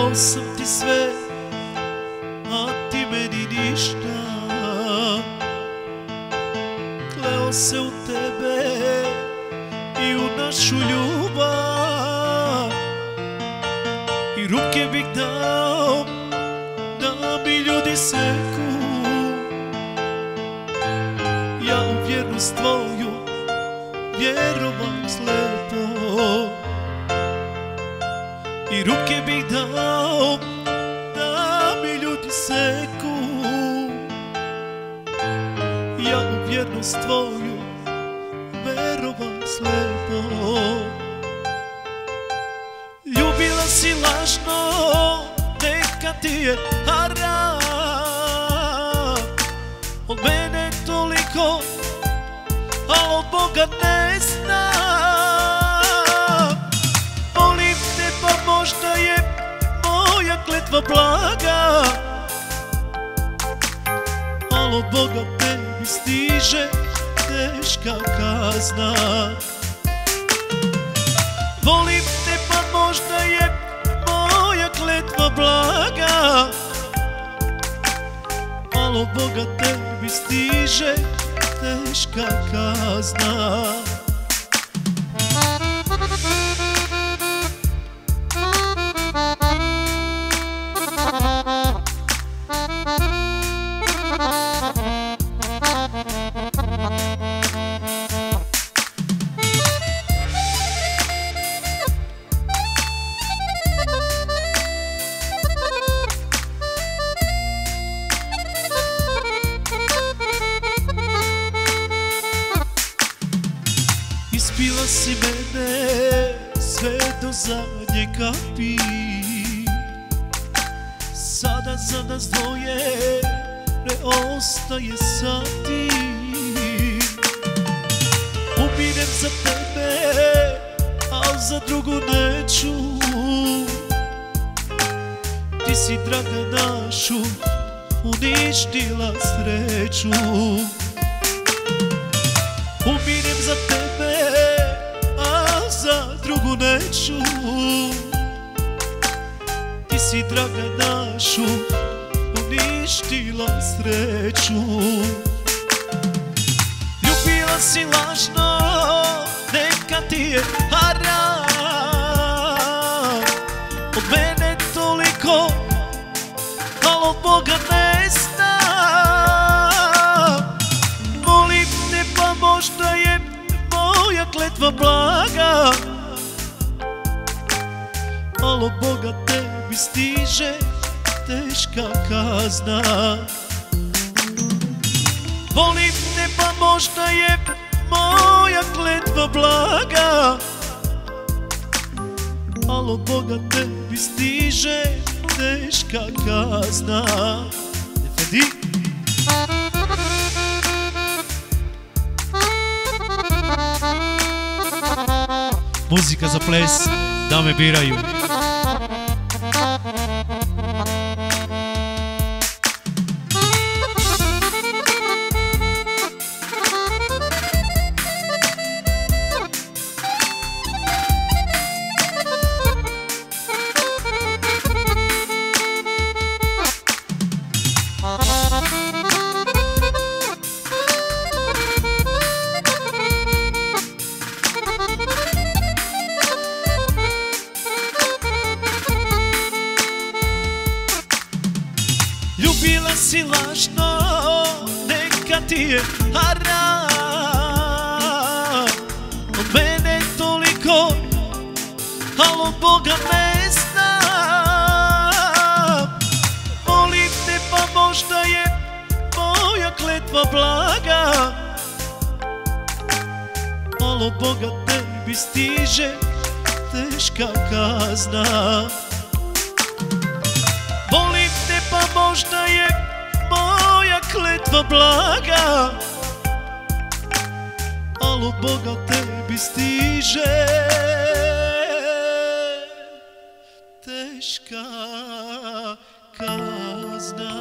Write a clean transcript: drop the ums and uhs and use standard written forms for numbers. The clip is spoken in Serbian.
Dao sam ti sve, a ti meni ništa. Kleo se u tebe i u našu ljubav, i ruke bih dao da mi ljudi seku. Ja u vjernost tvoju vjerovam slepo, i ruke bih dao da mi ljudi seku. Ja u vjernost tvoju verovam slepo. Ljubila si lažno, neka ti je haram. Od mene toliko, al od Boga ne znam. Volim te pa možda je moja kletva blaga, al od Boga tebi stiže teška kazna. Volim te pa možda je moja kletva blaga, al od Boga tebi stiže teška kazna. Ispila si mene sve do zadnje kapi. Sada za nas dvoje ne ostaje sati. Umirem za tebe, al za drugu neću. Ti si draga našu uništila sreću. Umirem za tebe, a za drugu neću. Ti si draga našu uništila sreću. Ljubila si lažno, neka ti je haram. Od mene toliko, al od Boga ne znam. Volim te pa možda je moja kletva blaga, al od Boga tebi stiže teška kazna. Volim te pa možda je moja kletva blaga, al od Boga tebi stiže teška kazna. Efendi. Muzika za ples, da me biraju. Ljubila si lažno, neka ti je haram. Od mene toliko, al od Boga ne znam. Volim te pa možda je moja kletva blaga, al od Boga tebi stiže teška kazna. Volim te pa možda je moja kletva blaga, al od Boga tebi stiže teška kazna.